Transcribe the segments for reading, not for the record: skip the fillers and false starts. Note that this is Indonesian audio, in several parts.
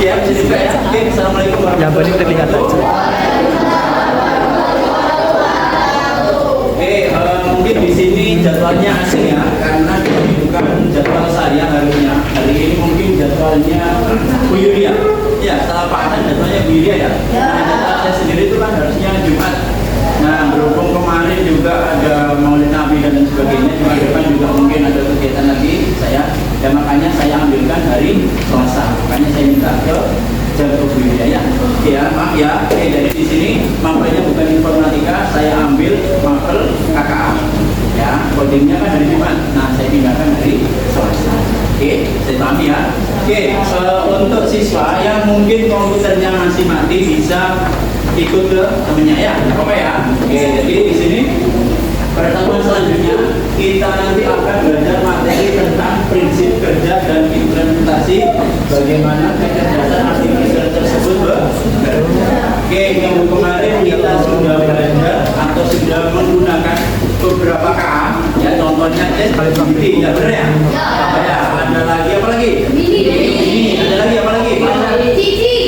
Siap, juga ya. Oke, assalamualaikum Yang penting terlihat aja. Oke, mungkin di sini jadwalnya asing ya, karena ini bukan jadwal saya harinya. Hari ini mungkin jadwalnya Bu Yulia. Ya, salah paham jadwalnya Bu Yulia ya. Nah, jadwal saya sendiri itu kan harusnya Jumat. Nah, berhubung kemarin juga ada Maulid Nabi dan sebagainya, Jumat depan juga mungkin ada kegiatan lagi saya, dan makanya saya ambilkan hari Selasa. Makanya saya minta ke Jago Bu Yulia ya. Ya, maaf ya. Oke, dari di sini mapelnya bukan informatika, saya ambil mapel KKA. Ya, codingnya kan dari Jumat. Nah, saya pindahkan dari Selasa. Oke, saya pahami ya. Oke, untuk siswa yang mungkin komputernya masih mati bisa ikut ke temennya ya, apa ya? Oke, jadi di sini pertemuan selanjutnya kita nanti akan belajar materi tentang prinsip kerja dan implementasi bagaimana kecerdasan artifisial tersebut bekerja. Oke, minggu kemarin kita sudah belajar atau sudah menggunakan beberapa KA, ya contohnya ChatGPT, ya benar ya? Ya, ada lagi apa lagi? Ini, ada lagi apa lagi?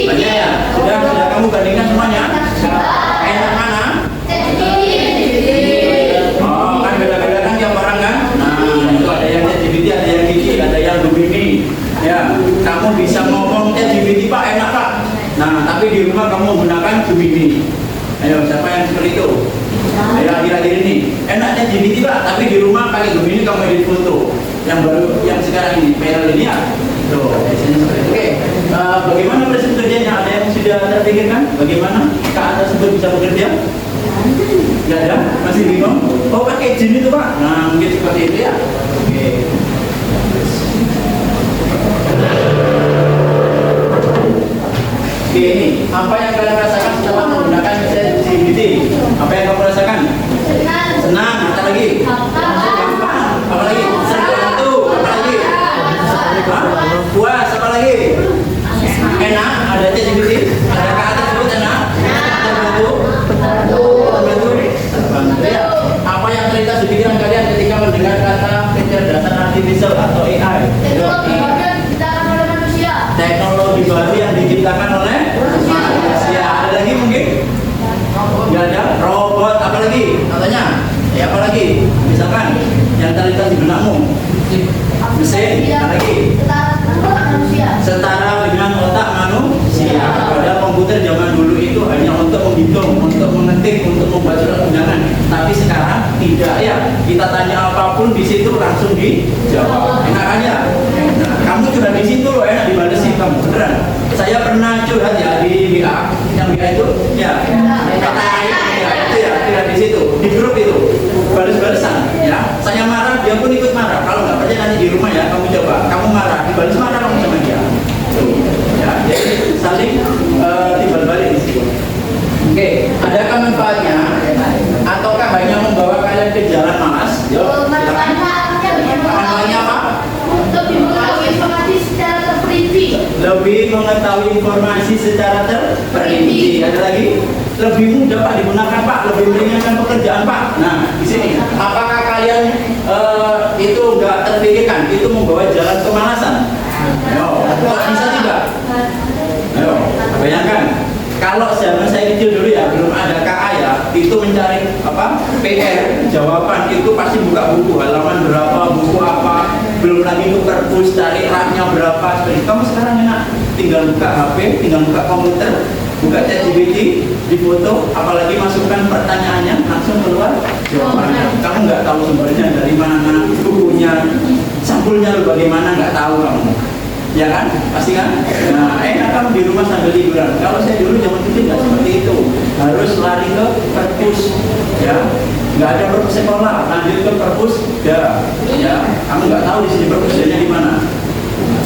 Banyak ya? Sudah kamu bandingkan semuanya? Enak mana? Oh, kan beda-beda kan tiap orang kan? Nah, itu ada yang ChatGPT, ada yang Gigi, ada yang Gemini. Ya, kamu bisa ngomong ChatGPT Pak, enak Pak. Nah, tapi di rumah kamu menggunakan Gemini. Ayo, siapa yang seperti itu? Ayo, akhir-akhir ini enaknya ChatGPT Pak, tapi di rumah pakai Gemini kamu edit foto. Yang baru, yang sekarang ini, PL ini ya. Tuh, biasanya seperti itu. Oke, bagaimana prinsip kerjanya? Ada yang sudah terpikirkan? Bagaimana KA tersebut bisa bekerja? Tidak ada? Masih bingung? Oh, pakai jin itu Pak? Nah, mungkin seperti itu ya. Oke. Oke, ini apa yang kalian rasakan setelah menggunakan ChatGPT? Apa yang kamu rasakan? Senang. Apa lagi? Apa lagi? Senang. Apa lagi? Puas. Apa lagi? Enak. Ada ChatGPT? Ada KA tersebut enak? Terbantu? Ya. Apa yang terlintas di pikiran kalian ketika mendengar kata kecerdasan artifisial atau AI? Teknologi baru yang diciptakan oleh manusia. Ada lagi mungkin? Tidak ada. Robot, apa lagi? Katanya? Ya apa lagi? Misalkan yang terlintas di benakmu. Mesin, apa lagi? Setara dengan otak manusia. Padahal komputer zaman dulu itu hanya untuk menghitung, untuk mengetik, untuk membuat surat undangan. Tapi sekarang tidak ya. Kita tanya apapun di situ langsung dijawab. Enak aja. Nah, kamu curhat di situ loh, enak dibalesin kamu beneran. Saya pernah curhat ya di WA, yang WA itu ya kata ya itu ya curhat di situ, di grup itu balas-balasan ya. Saya marah, dia pun ikut marah. Kalau nggak percaya nanti di rumah ya kamu coba, kamu marah, dibalas marah kamu sama dia. Tuh, ya, jadi saling timbal balik di situ. Oke, adakah manfaatnya ataukah hanya membawa kalian ke jalan malas? Yuk, manfaatnya apa? Lebih mengetahui informasi secara terperinci. Ada lagi? Lebih mudah Pak digunakan Pak, lebih meringankan pekerjaan Pak. Nah, di sini, apakah kalian itu nggak terpikirkan? Itu membawa jalan kemalasan. Ayo, kok bisa tidak? Ayo, bayangkan. Kalau zaman saya kecil dulu ya, belum ada KA ya, itu mencari apa? PR, jawaban itu pasti buka buku, halaman berapa, buku apa, belum lagi itu perpus, cari raknya berapa. Seperti kamu sekarang enak, tinggal buka HP, tinggal buka komputer, buka ChatGPT, di foto, apalagi masukkan pertanyaannya, langsung keluar jawabannya. Kamu nggak tahu sumbernya dari mana, bukunya, sampulnya bagaimana, nggak tahu kamu. Ya kan? Pasti kan? Nah, enak kamu di rumah sambil liburan. Kalau saya dulu zaman kecil nggak seperti itu. Harus lari ke perpus. Ya, nggak ada perpus sekolah. Lanjut ke perpus. Ya, kamu nggak tahu di sini perpusnya di mana.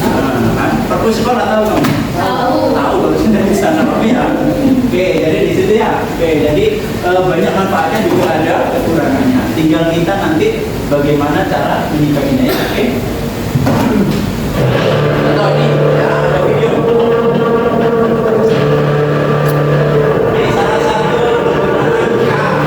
Nah, kan? Perpus sekolah tahu kamu? Tahu harusnya dari sana Pak ya. Oke, jadi di situ ya. Oke, jadi banyak manfaatnya juga ada kekurangannya. Tinggal kita nanti bagaimana cara menyikapinya. Oke. Contoh ini ya, ada video. Ini salah satu penggunaan KA.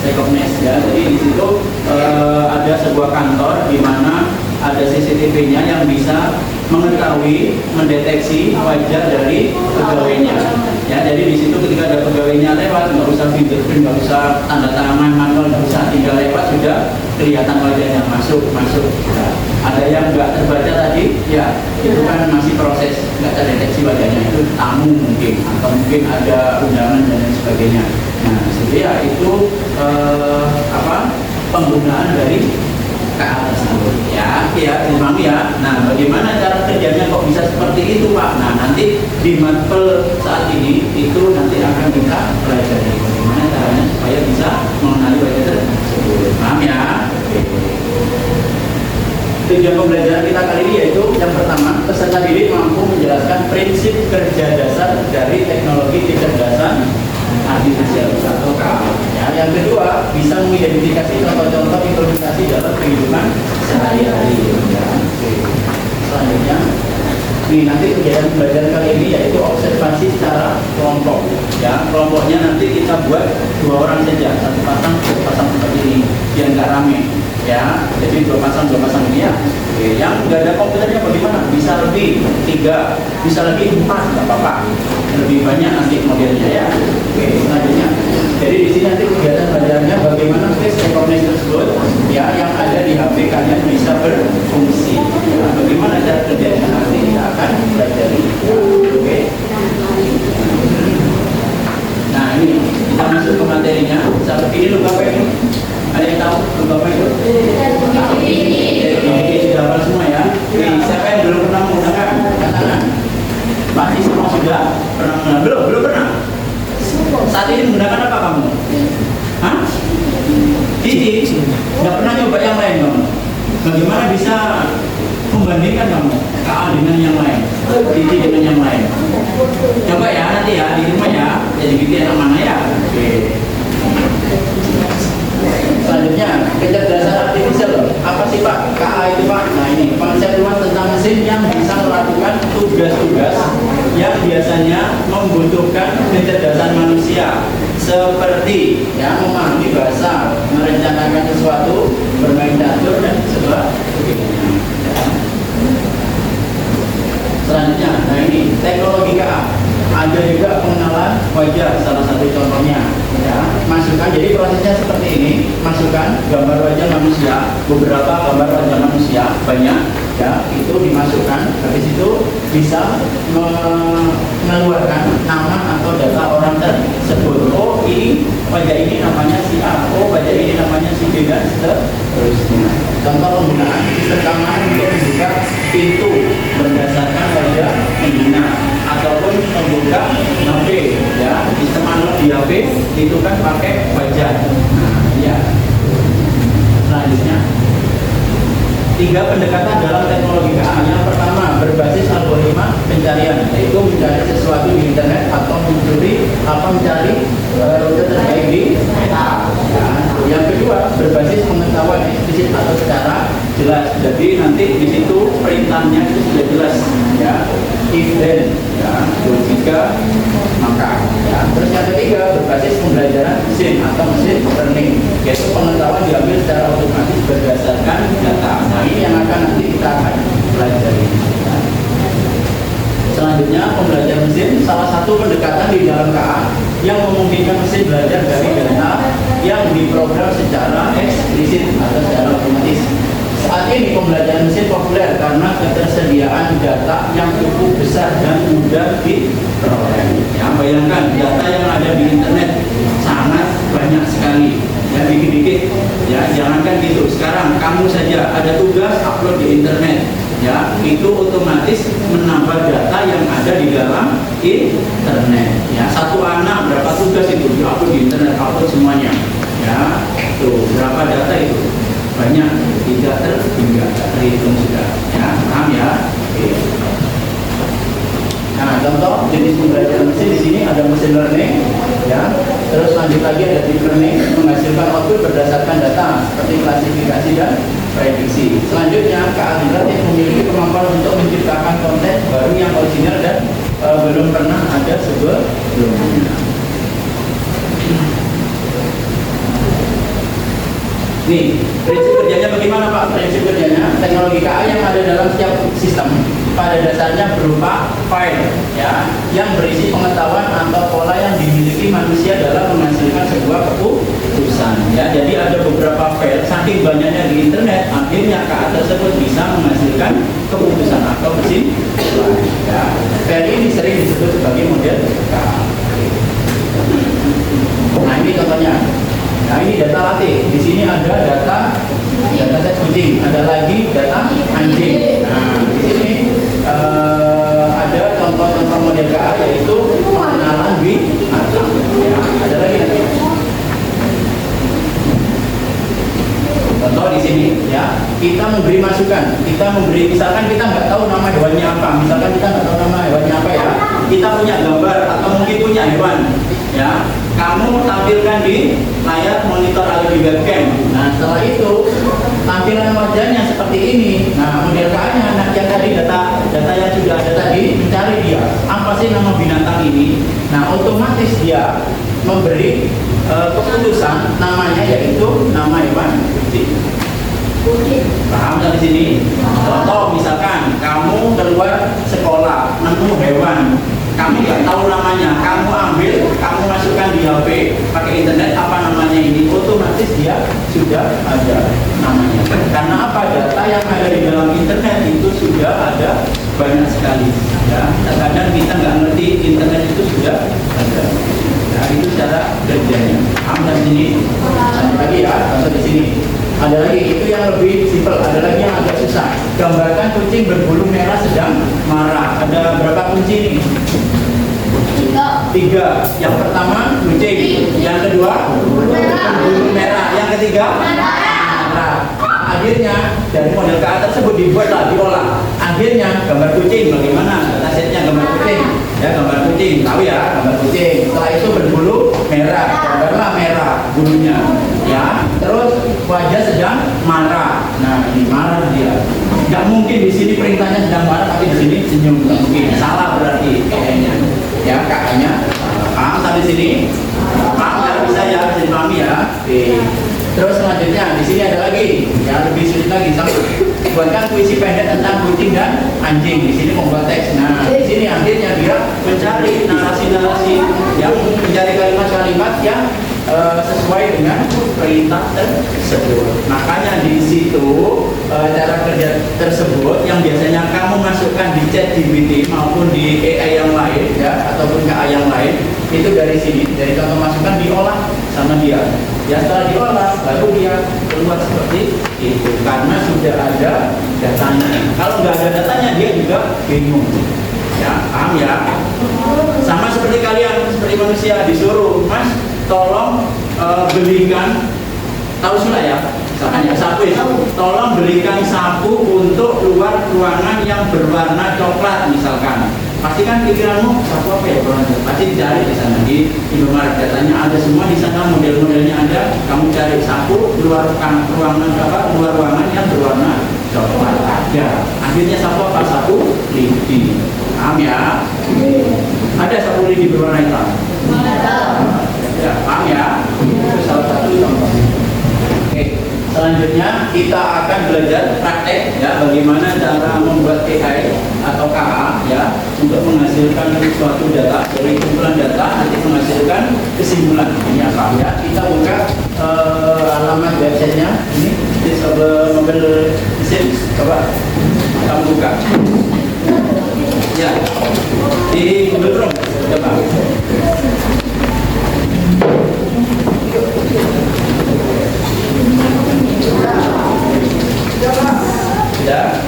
recognize ya. Jadi di situ ada sebuah kantor di mana ada CCTV-nya yang bisa mengetahui, mendeteksi wajah dari pegawainya. Ya, jadi di situ ketika ada pegawainya lewat, nggak usah fingerprint, nggak usah tanda tangan manual, nggak usah, tinggal lewat sudah kelihatan wajahnya masuk. Ya. Ada yang nggak terbaca tadi, ya itu kan masih proses, nggak terdeteksi wajahnya, itu tamu mungkin, atau mungkin ada undangan dan lain sebagainya. Nah, jadi ya itu penggunaan dari KA tersebut. Ya, memang ya. Nah, bagaimana cara kerjanya kok bisa seperti itu, Pak? Nah, nanti di matpel saat ini itu nanti akan kita pelajari bagaimana caranya supaya bisa mengenali wajah tersebut. Paham ya? Oke. Tujuan pembelajaran kita kali ini yaitu yang pertama, peserta didik mampu menjelaskan prinsip kerja dasar dari teknologi kecerdasan artifisial atau KA. Ya, yang kedua, bisa mengidentifikasi contoh-contoh implementasi dalam kehidupan sehari-hari. Ya. Selanjutnya, nanti kegiatan pembelajaran kali ini yaitu observasi secara kelompok. Ya, kelompoknya nanti kita buat 2 orang saja, satu pasang seperti ini, biar nggak rame. Ya, jadi 2 pasang ini ya. Oke, yang nggak ada komputernya bagaimana? Bisa lebih 3, bisa lebih 4, nggak apa-apa. Lebih banyak nanti modelnya ya. Oke, selanjutnya. Jadi di sini nanti kegiatan pelajarannya bagaimana face recognition tersebut ya yang ada di HP kalian bisa berfungsi. Ya, bagaimana cara kerjanya nanti kita akan pelajari. Ya, oke. Nah ini kita masuk ke materinya. Seperti ini lupa apa ini? Ada yang tahu lupa apa itu? Ini sudah hafal semua ya. Siapa yang belum pernah menggunakan? Katakan. Pasti semua sudah pernah menggunakan. Belum pernah. Saat ini menggunakan apa kamu? Hah? Titi? Nggak pernah coba yang lain kamu? Bagaimana bisa membandingkan kamu KA dengan yang lain, Titi dengan yang lain? Coba ya nanti ya di rumah ya. Jadi gitu enak mana ya? Oke. Selanjutnya, kecerdasan artifisial. Apa sih Pak? KA itu Pak? Nah ini konsep luas tentang mesin yang bisa melakukan tugas-tugas yang biasanya membutuhkan kecerdasan manusia, seperti ya memahami bahasa, merencanakan sesuatu, bermain catur dan sebagainya. Selanjutnya, nah ini teknologi KA. Ada juga pengenalan wajah, salah satu contohnya. Ya, masukkan. Jadi prosesnya seperti ini: masukkan gambar wajah manusia, beberapa gambar wajah manusia banyak. Ya, itu dimasukkan. Habis itu bisa mengeluarkan nama atau data orang tersebut. Oh, ini wajah ini namanya si A. Oh, wajah ini namanya si B dan seterusnya. Contoh penggunaan sistem keamanan untuk membuka pintu berdasarkan wajah pengguna ataupun membuka HP. Ya, sistem analog di HP itu kan pakai wajah. Nah, ya. Selanjutnya. 3 pendekatan dalam teknologi KA. Yang pertama, berbasis algoritma pencarian, yaitu mencari sesuatu di internet atau mencari rute terbaik di peta. Yang kedua, berbasis pengetahuan eksplisit atau secara jelas. Jadi nanti di situ perintahnya itu sudah jelas, ya. If then, ya. Jika maka. Ya. Terus yang ketiga, berbasis pembelajaran mesin atau mesin learning, yaitu pengetahuan diambil secara otomatis berdasarkan data. Nah ini yang akan nanti kita akan pelajari. Selanjutnya, pembelajaran mesin, salah satu pendekatan di dalam KA yang memungkinkan mesin belajar dari data yang diprogram secara eksplisit atau secara otomatis. Saat ini pembelajaran mesin populer karena ketersediaan data yang cukup besar dan mudah diperoleh. Ya, bayangkan data yang ada di internet sangat banyak sekali. Ya, dikit-dikit. Ya, jangankan gitu. Sekarang kamu saja ada tugas upload di internet. Ya, itu otomatis menambah data yang ada di dalam internet. Ya, satu anak berapa tugas itu diupload di internet, upload semuanya. Ya, tuh berapa data itu? Banyak, tidak terhitung sudah. Ya, paham ya? Oke. Nah, contoh jenis pembelajaran mesin di sini ada mesin learning, ya. Terus lanjut lagi ada deep learning, menghasilkan output berdasarkan data seperti klasifikasi dan prediksi. Selanjutnya, KA generatif memiliki kemampuan untuk menciptakan konten baru yang original dan belum pernah ada sebelumnya. Nih, prinsip kerjanya bagaimana Pak? Prinsip kerjanya, teknologi KA yang ada dalam setiap sistem pada dasarnya berupa file ya, yang berisi pengetahuan atau pola yang dimiliki manusia dalam menghasilkan sebuah keputusan ya. Jadi ada beberapa file, saking banyaknya di internet, akhirnya KA tersebut bisa menghasilkan keputusan atau kesimpulan ya. File ini sering disebut sebagai model KA. Nah ini contohnya. Nah ini data latih. Di sini ada data set kucing, ada lagi data anjing. Nah di sini ada contoh-contoh model KA yaitu pengenalan binatang. Ya, ada lagi nanti. Contoh di sini ya, kita memberi masukan, misalkan kita nggak tahu nama hewannya apa, misalkan kita nggak tahu nama hewannya apa ya, kita punya gambar atau mungkin punya hewan ya, kamu tampilkan di layar monitor atau di webcam. Nah setelah itu tampilan wajahnya seperti ini. Nah model KA-nya, nah yang tadi data yang sudah ada tadi, mencari dia apa sih nama binatang ini. Nah otomatis dia memberi keputusan namanya, yaitu nama hewan kucing. Paham dari sini? Contoh misalkan kamu keluar sekolah nemu hewan, kamu nggak tahu namanya, kamu ambil, kamu masukkan di HP pakai internet apa namanya ini, otomatis dia sudah ada namanya. Karena apa? Data yang ada di dalam internet itu sudah ada banyak sekali ya. Kadang kita nggak ngerti internet itu sudah ada. Nah itu cara kerjanya. Paham dari sini? Lanjut lagi ya, contoh di sini. Ada lagi, itu yang lebih simpel, ada lagi yang agak susah. Gambarkan kucing berbulu merah sedang marah. Ada berapa kunci ini? 3. Yang pertama kucing, yang kedua berbulu merah, yang ketiga marah. Akhirnya dari model KA tersebut dibuatlah, diolah. Akhirnya gambar kucing, bagaimana datasetnya gambar kucing? Ya gambar kucing, tahu ya gambar kucing. Setelah itu berbulu merah, gambarlah merah bulunya. Ya, terus wajah sedang marah. Nah ini marah dia. Nggak mungkin di sini perintahnya sedang marah, tapi di sini senyum. Nggak mungkin. Salah berarti kayaknya. Ya kakaknya. Paham sampai sini? Paham nggak? Bisa ya, bisa dipahami ya. Oke. Terus selanjutnya di sini ada lagi yang lebih sulit lagi. Buatkan puisi pendek tentang kucing dan anjing. Di sini membuat teks. Nah di sini akhirnya dia mencari narasi-narasi, yang mencari kalimat-kalimat yang sesuai dengan perintah tersebut. Makanya di situ cara kerja tersebut yang biasanya kamu masukkan di ChatGPT maupun di AI yang lain ya, ataupun KA yang lain, itu dari sini, dari contoh masukan diolah sama dia. Ya setelah diolah baru dia keluar seperti itu, karena sudah ada datanya. Kalau nggak ada datanya dia juga bingung. Ya paham ya? Sama seperti kalian, seperti manusia disuruh, Mas tolong belikan, tahu sudah ya, misalkan ya sapu itu, tolong belikan sapu untuk luar ruangan yang berwarna coklat misalkan. Pasti kan pikiranmu sapu apa ya berwarna coklat? Pasti dicari di sana di Indomaret, datanya ada semua di sana, model-modelnya ada. Kamu cari sapu luar ruangan apa? Luar ruangan yang berwarna coklat ada. Akhirnya sapu apa? Sapu lidi. Paham ya? Ada sapu lidi berwarna hitam? Ya, paham ya? Itu salah satu contoh. Oke, selanjutnya kita akan belajar praktek ya, bagaimana cara membuat AI atau KA ya, untuk menghasilkan suatu data, dari kumpulan data nanti menghasilkan kesimpulan. Ini apa ya? Kita buka alamat websitenya ini, mobile mesin, coba kamu buka. Ya, di Google Chrome, coba. Ya.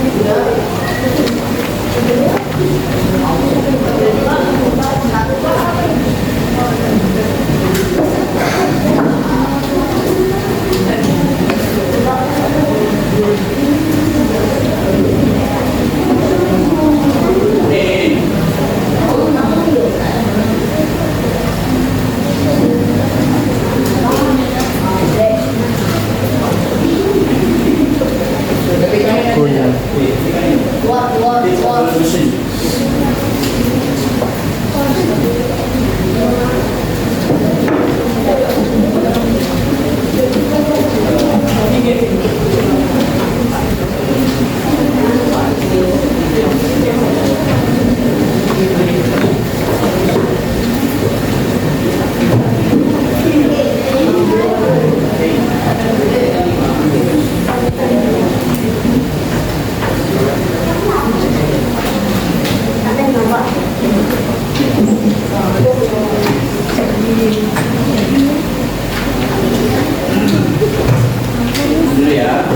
Dulu ya.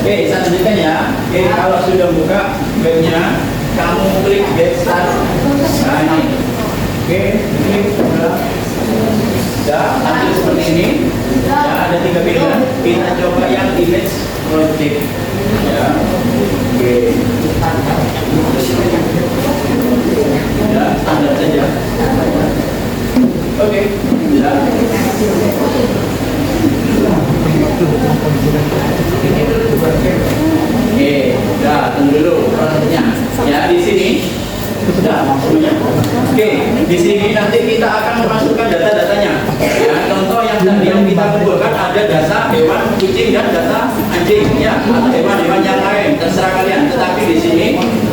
Oke, saya lanjutkan ya. Oke, kalau sudah buka webnya, kamu klik get start. Nah ini. Oke, klik sudah tampil seperti ini. Ya, ada 3 pilihan. Kita coba yang image project. Ya. Oke. Ya, standar saja. Oke. Ya. Oke, udah tunggu dulu prosesnya. Ya di sini sudah maksudnya. Oke, di sini nanti kita akan memasukkan data-datanya. Ya, contoh yang tadi yang kita kumpulkan ada data hewan kucing dan data anjing ya, atau hewan-hewan yang lain terserah kalian. Tetapi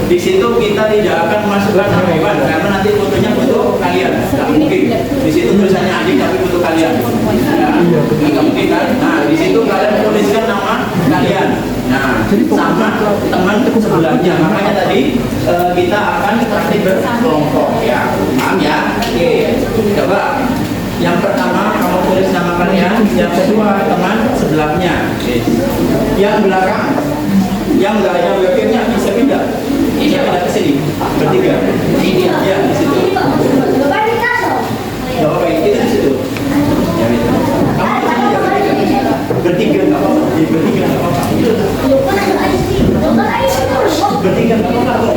di situ kita tidak akan memasukkan nama hewan karena nanti fotonya foto kalian. Tidak mungkin. Di situ tulisannya anjing tapi foto kalian. Ya, nggak mungkin kan? Nah, di situ kalian tuliskan nama kalian. Nah, sama teman sebelahnya. Makanya tadi kita akan praktik berkelompok ya. Paham ya? Oke. Coba yang pertama kamu tulis nama kalian, yang kedua teman sebelahnya. Oke. Yang belakang, yang nggak ada webcamnya bisa pindah. Ini pindah ke sini. Bertiga. Ini ya di situ. Nggak apa-apa, itu di situ. Ya itu. Kamu di sini ya bertiga nggak apa-apa. Bertiga nggak apa-apa. Bertiga nggak apa-apa.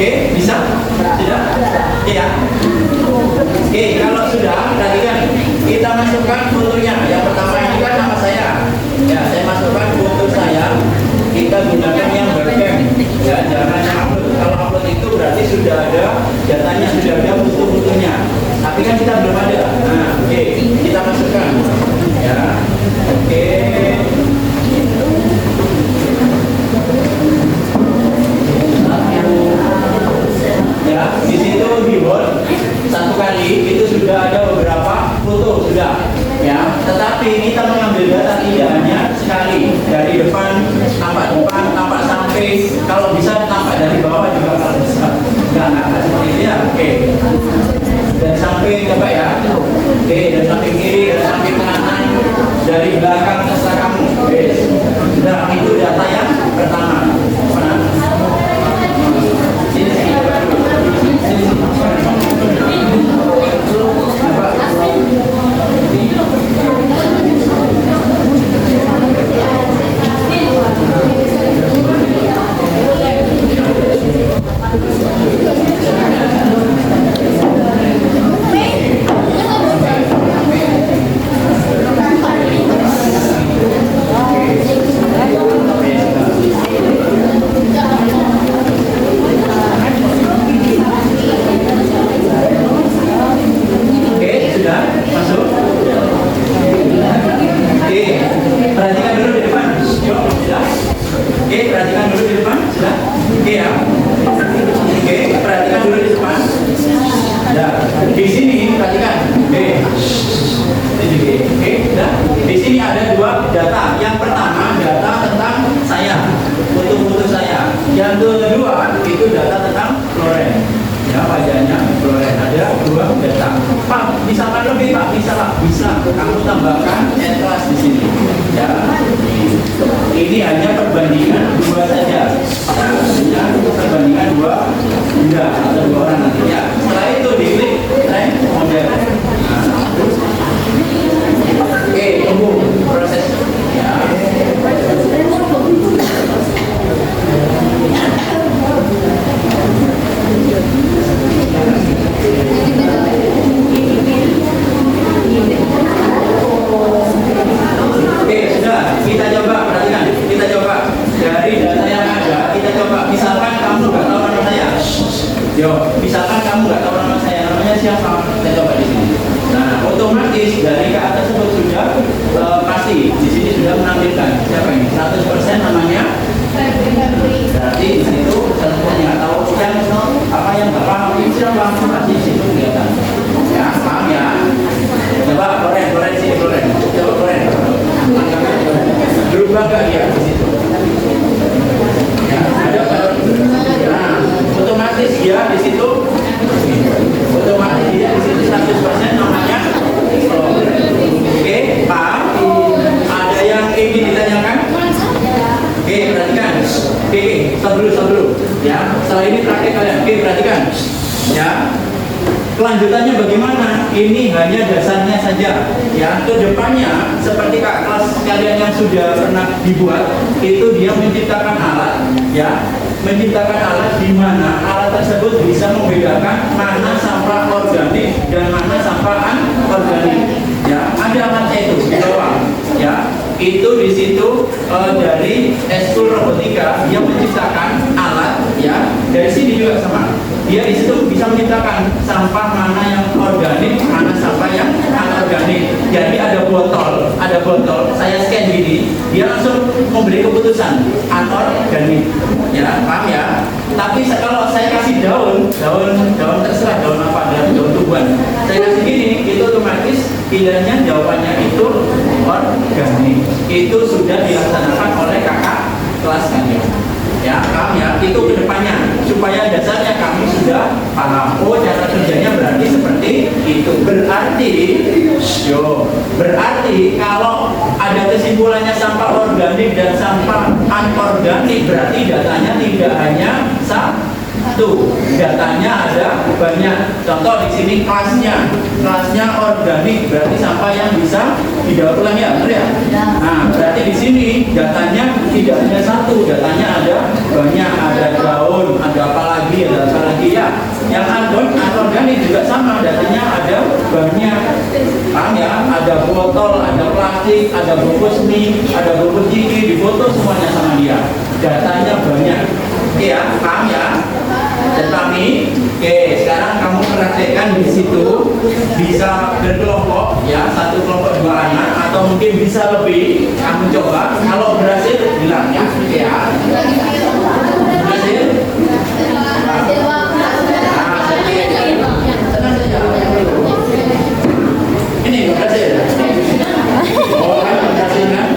Oke, bisa? Sudah? Iya. Oke, kalau sudah, tadi kan kita masukkan fotonya. Yang pertama ini kan nama saya. Ya, saya masukkan foto saya. Kita gunakan yang webcam. Ya, jangan yang upload. Kalau upload itu berarti sudah ada datanya, sudah ada foto-fotonya. Tapi kan kita belum ada. Nah, oke, kita masukkan. Ya, oke. Ya, di situ di Word satu kali itu sudah ada beberapa foto sudah ya, tetapi kita mengambil data tidak hanya sekali dari depan, tampak sampai, kalau bisa tampak dari bawah juga kalau bisa. Enggak seperti itu ya. Oke. Dan sampai coba ya. Oke, dan sampai kiri dan sampai kanan, dari belakang terserah kamu. Oke. Sudah, itu data yang pertama. Mana? Sini coba dulu. ada dua data. Yang pertama data tentang saya, foto-foto saya. Yang kedua itu data tentang Floren. Ya, wajahnya Floren. Ada dua data. Pak, bisa kan lebih Pak? Bisa Pak, bisa. Kamu tambahkan kelas di sini. Ya, ini hanya perbandingan dua saja. Ya, hanya perbandingan dua benda atau dua orang nantinya. Setelah itu diklik rank model. Nah, oke, tunggu proses. Ya. Oke, sudah. Kita coba, perhatikan. Kita coba dari data yang ada. Kita coba. Misalkan kamu nggak tahu nama saya. Yo, misalkan kamu nggak tahu nama saya. Namanya siapa? Kita coba di sini. Nah, otomatis dari ke atas tersebut sudah pasti di sini sudah menampilkan siapa ini? 100% namanya. Berarti di situ telepon yang tahu yang apa yang nggak paham ini siapa? Pasti di situ kelihatan. Ya, paham ya. Coba Floren sini Floren. Coba Floren. Berubah nggak dia di situ? Ya, ada. Nah, otomatis dia di situ. Otomatis dia di situ 100% namanya. Oke, paham? Ada yang ingin ditanyakan? Oke, perhatikan. Oke, stop dulu. Ya, setelah ini praktek kalian. Oke, perhatikan. Ya. Kelanjutannya bagaimana? Ini hanya dasarnya saja. Ya, kedepannya seperti kelas kalian yang sudah pernah dibuat, itu dia menciptakan alat, ya, menciptakan alat di mana alat tersebut bisa membedakan mana sampah organik dan mana sampah anorganik. Ya, ada alatnya itu di bawah. Ya, itu di situ dari Eskul Robotika dia menciptakan alat. Ya, dari sini juga sama. Dia di situ bisa menciptakan sampah mana yang organik, mana sampah yang anorganik. Jadi ada botol, saya scan gini, dia langsung memberi keputusan anorganik. Ya, paham ya? Tapi kalau saya kasih daun terserah daun apa, daun tumbuhan. Saya kasih gini, itu otomatis pilihannya jawabannya itu organik. Itu sudah dilaksanakan oleh kakak kelas kalian. Ya, paham ya? Itu kedepannya supaya dasarnya kami sudah paham. Oh, cara kerjanya berarti seperti itu. Berarti kalau ada kesimpulannya sampah organik dan sampah anorganik, berarti datanya tidak hanya satu, datanya ada banyak. Contoh di sini kelasnya organik, berarti sampah yang bisa didaur ulang ya, benar ya? Nah, berarti di sini datanya tidak hanya satu, datanya ada banyak, ada daun, ada apa lagi ya. Yang anorganik juga sama, datanya ada banyak. Paham ya? Ada botol, ada plastik, ada bungkus mie, ada bungkus gigi, difoto semuanya sama dia. Datanya banyak. Oke ya, paham ya? Dan kami, oke, sekarang kamu praktekkan di situ, bisa berkelompok, ya, satu kelompok 2 anak, atau mungkin bisa lebih. Kamu coba, kalau berhasil bilang ya, oke ya. Berhasil? Tenang saja. Ini berhasil. Oh, kan berhasil kan?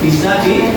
bisa di